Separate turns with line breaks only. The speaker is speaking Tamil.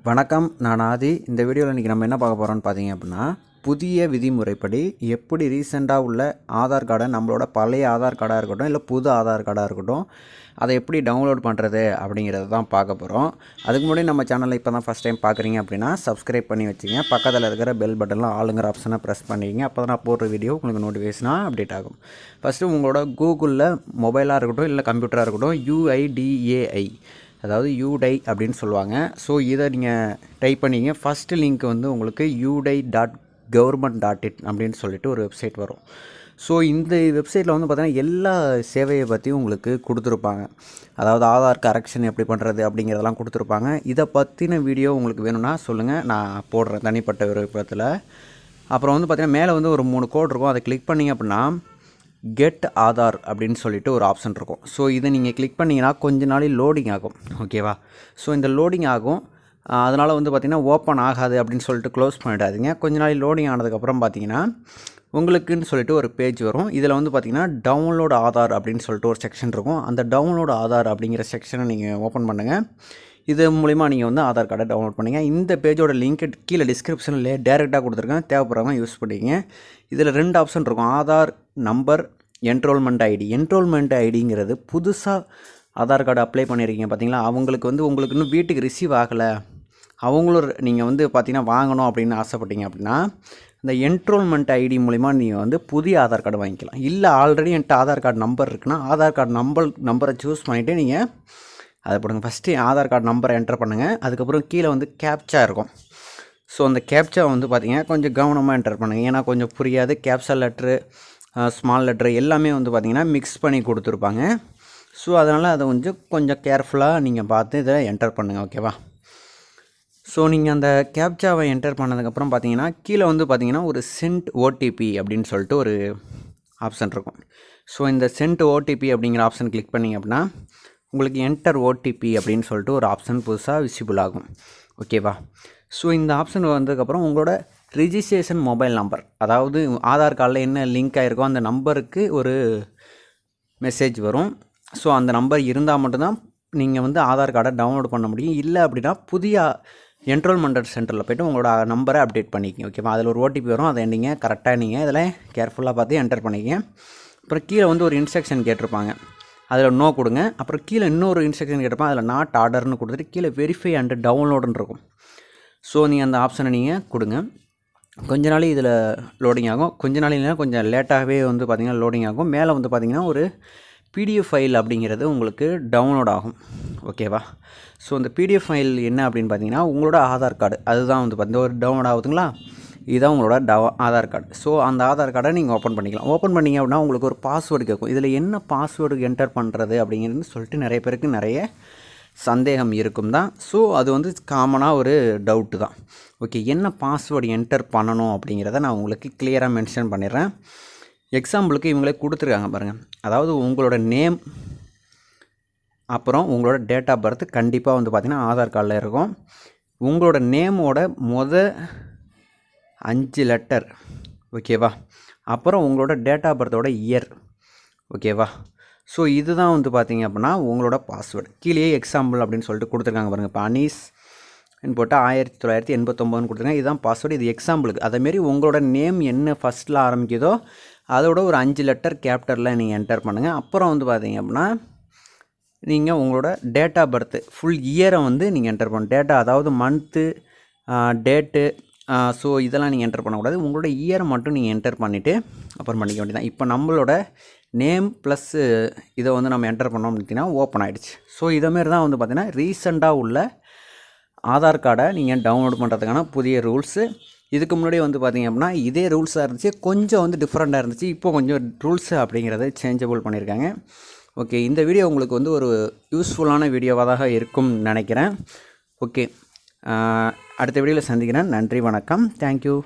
வணக்கம், நான் ஆதி. இந்த வீடியோவில் இன்றைக்கி நம்ம என்ன பார்க்க போகிறோம்னு பார்த்தீங்க அப்படின்னா, புதிய விதிமுறைப்படி எப்படி ரீசெண்டாக உள்ள ஆதார் கார்டை நம்மளோட பழைய ஆதார் கார்டாக இருக்கட்டும், இல்லை புது ஆதார் கார்டாக இருக்கட்டும், அதை எப்படி டவுன்லோட் பண்ணுறது அப்படிங்கிறத தான் பார்க்க போகிறோம். அதுக்கு முன்னாடி நம்ம சேனலில் இப்போ தான் ஃபஸ்ட் டைம் பார்க்குறீங்க அப்படின்னா சப்ஸ்கிரைப் பண்ணி வச்சுங்க. பக்கத்தில் இருக்கிற பெல் பட்டனில் ஆளுங்கிற ஆப்ஷனை ப்ரெஸ் பண்ணிக்கிங்க. அப்போ தான் நான் போடுற வீடியோ உங்களுக்கு நோட்டிஃபிகேஷனாக அப்டேட் ஆகும். ஃபஸ்ட்டு உங்களோட கூகுளில் மொபைலாக இருக்கட்டும், இல்லை கம்ப்யூட்டராக இருக்கட்டும், UIDAI அதாவது யூடை அப்படின்னு சொல்லுவாங்க. ஸோ இதை நீங்கள் டைப் பண்ணிங்க. ஃபஸ்ட்டு லிங்க் வந்து உங்களுக்கு udai.government.in அப்படின்னு சொல்லிட்டு ஒரு வெப்சைட் வரும். ஸோ இந்த வெப்சைட்டில் வந்து பார்த்தீங்கன்னா எல்லா சேவையை பற்றியும் உங்களுக்கு கொடுத்துருப்பாங்க. அதாவது ஆதார் கரெக்ஷன் எப்படி பண்ணுறது அப்படிங்கிறதெல்லாம் கொடுத்துருப்பாங்க. இதை பற்றின வீடியோ உங்களுக்கு வேணும்னா சொல்லுங்கள், நான் போடுறேன் தனிப்பட்ட விருப்பத்தில். அப்புறம் வந்து பார்த்திங்கன்னா மேலே வந்து ஒரு 3 கோட் இருக்கும். அதை கிளிக் பண்ணிங்க அப்படின்னா கெட் ஆதார் அப்படின்னு சொல்லிட்டு ஒரு ஆப்ஷன் இருக்கும். ஸோ இதை நீங்கள் கிளிக் பண்ணிங்கன்னா கொஞ்ச நாளைக்கு லோடிங் ஆகும். ஓகேவா? ஸோ இந்த லோடிங் ஆகும். அதனால் வந்து பார்த்திங்கன்னா ஓப்பன் ஆகாது அப்படின்னு சொல்லிட்டு க்ளோஸ் பண்ணிடாதீங்க. கொஞ்ச நாளைக்கு லோடிங் ஆனதுக்கப்புறம் பார்த்தீங்கன்னா உங்களுக்குன்னு சொல்லிட்டு ஒரு பேஜ் வரும். இதில் வந்து பார்த்திங்கன்னா டவுன்லோட் ஆதார் அப்படின்னு சொல்லிட்டு ஒரு செக்ஷன் இருக்கும். அந்த டவுன்லோட் ஆதார் அப்படிங்கிற செக்ஷனை நீங்கள் ஓப்பன் பண்ணுங்கள். இது மூலிமா நீங்கள் வந்து ஆதார் கார்டை டவுன்லோட் பண்ணிங்க. இந்த பேஜோட லிங்க் கீழே டிஸ்கிரிப்ஷனில் டேரெக்டாக கொடுத்துருக்கேன். தேவைப்படுறவங்க யூஸ் பண்ணிங்க. இதில் 2 ஆப்ஷன் இருக்கும். Aadhaar number, enrolment ID. Enrolment ஐடிங்கிறது புதுசாக ஆதார் கார்டு அப்ளை பண்ணியிருக்கீங்க பார்த்தீங்களா, அவங்களுக்கு வந்து உங்களுக்கு இன்னும் வீட்டுக்கு ரிசீவ் ஆகலை, அவங்களும் நீங்கள் வந்து பார்த்திங்கன்னா வாங்கணும் அப்படின்னு ஆசைப்பட்டீங்க அப்படின்னா இந்த என்ரோல்மெண்ட் ஐடி மூலிமா நீங்கள் வந்து புதிய ஆதார் கார்டு வாங்கிக்கலாம். இல்லை ஆல்ரெடி என்கிட்ட ஆதார் கார்டு நம்பர் இருக்குன்னா ஆதார் கார்டு நம்பரை சூஸ் பண்ணிவிட்டு நீங்கள் அதை போடுங்க. ஃபஸ்ட்டு ஆதார் கார்டு நம்பரை என்டர் பண்ணுங்கள். அதுக்கப்புறம் கீழே வந்து கேப்ச்சா இருக்கும். ஸோ அந்த கேப்ச்சா வந்து பார்த்திங்கன்னா கொஞ்சம் கவனமாக என்டர் பண்ணுங்கள். ஏன்னா கொஞ்சம் புரியாது. கேப்ச்சா லெட்ரு, ஸ்மால் லெட்ரு எல்லாமே வந்து பார்த்திங்கன்னா மிக்ஸ் பண்ணி கொடுத்துருப்பாங்க. ஸோ அதனால் அதை கொஞ்சம் கேர்ஃபுல்லாக நீங்கள் பார்த்து இதை என்டர் பண்ணுங்கள். ஓகேவா? ஸோ நீங்கள் அந்த கேப்ச்சாவை என்டர் பண்ணதுக்கப்புறம் பார்த்தீங்கன்னா கீழே வந்து பார்த்திங்கன்னா ஒரு சென்ட் ஓடிபி அப்படின்னு சொல்லிட்டு ஒரு ஆப்ஷன் இருக்கும். ஸோ இந்த சென்ட் ஓடிபி அப்படிங்கிற ஆப்ஷன் கிளிக் பண்ணிங்க அப்படின்னா உங்களுக்கு என்டர் ஓடிபி அப்படின்னு சொல்லிட்டு ஒரு ஆப்ஷன் புதுசாக விசிபிள் ஆகும். ஓகேவா? ஸோ இந்த ஆப்ஷன் வந்ததுக்கப்புறம் உங்களோட ரிஜிஸ்ட்ரேஷன் மொபைல் நம்பர், அதாவது ஆதார் கார்டில் என்ன லிங்க் ஆகிருக்கோ அந்த நம்பருக்கு ஒரு மெசேஜ் வரும். ஸோ அந்த நம்பர் இருந்தால் மட்டும்தான் நீங்கள் வந்து ஆதார் கார்டை டவுன்லோட் பண்ண முடியும். இல்லை அப்படின்னா புதிய என்ரோல்மெண்ட் சென்டரில் போய்ட்டு உங்களோட நம்பரை அப்டேட் பண்ணிக்கங்க. ஓகேவா? அதில் ஒரு ஓடிபி வரும். அதை நீங்கள் கரெக்டாக நீங்கள் இதில் கேர்ஃபுல்லாக பார்த்து என்டர் பண்ணிக்கங்க. அப்புறம் கீழே வந்து ஒரு இன்ஸ்ட்ரக்ஷன் கேட்டிருப்பாங்க. அதில் நோ கொடுங்க. அப்புறம் கீழே இன்னொரு இன்ஸ்ட்ரக்ஷன் கேட்டிருப்பாங்க. அதில் நாட் ஆர்டர்னு கொடுத்துட்டு கீழே வெரிஃபை அண்ட் டவுன்லோடுன்னு இருக்கும். ஸோ நீங்கள் அந்த ஆப்ஷனை நீங்கள் கொடுங்க. கொஞ்ச நாள் இதில் லோடிங் ஆகும். கொஞ்ச நாள் இல்லைனா கொஞ்சம் லேட்டாகவே வந்து பார்த்திங்கன்னா லோடிங் ஆகும். மேலே வந்து பார்த்திங்கன்னா ஒரு PDF ஃபைல் அப்படிங்கிறது உங்களுக்கு டவுன்லோட் ஆகும். ஓகேவா? ஸோ இந்த PDF ஃபைல் என்ன அப்படின்னு பார்த்தீங்கன்னா உங்களோட ஆதார் கார்டு அதுதான் வந்து பார்த்திங்கன்னா ஒரு டவுன்லோட் ஆகுதுங்களா, இதுதான் உங்களோட ஆதார் கார்டு. ஸோ அந்த ஆதார் கார்டை நீங்கள் ஓப்பன் பண்ணிக்கலாம். ஓப்பன் பண்ணிங்க அப்படின்னா உங்களுக்கு ஒரு பாஸ்வேர்டு கேட்கும். இதில் என்ன பாஸ்வேர்டு என்டர் பண்ணுறது அப்படிங்கிறது சொல்லிட்டு நிறைய பேருக்கு நிறைய சந்தேகம் இருக்கும் தான். ஸோ அது வந்து காமனாக ஒரு டவுட்டு தான். ஓகே, என்ன பாஸ்வேர்டு என்டர் பண்ணணும் அப்படிங்கிறத நான் உங்களுக்கு கிளியராக மென்ஷன் பண்ணிடுறேன். எக்ஸாம்பிளுக்கு இவங்களே கொடுத்துருக்காங்க பாருங்கள். அதாவது உங்களோட நேம், அப்புறம் உங்களோட டேட் ஆஃப் பர்த் கண்டிப்பாக வந்து பார்த்திங்கன்னா ஆதார் கார்டில் இருக்கும். உங்களோட நேமோட 5 லெட்டர். ஓகேவா? அப்புறம் உங்களோட டேட் ஆஃப் பர்த்தோட இயர். ஓகேவா? ஸோ இதுதான் வந்து பார்த்திங்க அப்படின்னா உங்களோட பாஸ்வேர்டு. கீழே எக்ஸாம்பிள் அப்படின்னு சொல்லிட்டு கொடுத்துருக்காங்க பாருங்கள். இப்போ அனீஸ் போட்டு 1989 கொடுத்துருக்காங்க. இதுதான் பாஸ்வேர்டு. இது எக்ஸாம்பிளுக்கு. அதேமாரி உங்களோட நேம் என்ன ஃபஸ்ட்டில் ஆரம்பிக்குதோ அதோட ஒரு 5 லெட்டர் கேப்டரில் நீங்கள் என்டர் பண்ணுங்கள். அப்புறம் வந்து பார்த்திங்க அப்படின்னா நீங்கள் உங்களோட டேட் ஆஃப் பர்த்து ஃபுல் இயரை வந்து நீங்கள் என்டர் பண்ணணும். டேட்டா அதாவது மந்த்து, டேட்டு, ஸோ இதெல்லாம் நீங்கள் என்டர் பண்ணக்கூடாது. உங்களோட இயரை மட்டும் நீங்கள் என்டர் பண்ணிவிட்டு அப்புறம் பண்ணிக்க வேண்டியதான். இப்போ நம்மளோட நேம் ப்ளஸ் இதை வந்து நம்ம என்டர் பண்ணோம் அப்படின்னா ஓப்பன் ஆகிடுச்சு. ஸோ இதேமாரி தான் வந்து பார்த்திங்கன்னா ரீசெண்டாக உள்ள ஆதார் கார்டை நீங்கள் டவுன்லோட் பண்ணுறதுக்கான புதிய ரூல்ஸு. இதுக்கு முன்னாடி வந்து பார்த்திங்க அப்படின்னா இதே ரூல்ஸாக இருந்துச்சு. கொஞ்சம் வந்து டிஃப்ரெண்ட்டாக இருந்துச்சு. இப்போ கொஞ்சம் ரூல்ஸு அப்படிங்கிறத சேஞ்சபிள் பண்ணியிருக்காங்க. ஓகே, இந்த வீடியோ உங்களுக்கு வந்து ஒரு யூஸ்ஃபுல்லான வீடியோவாக தான் இருக்கும்னு நினைக்கிறேன். ஓகே, அடுத்த வீடியோவில் சந்திக்கிறேன். நன்றி, வணக்கம், தேங்க்யூ.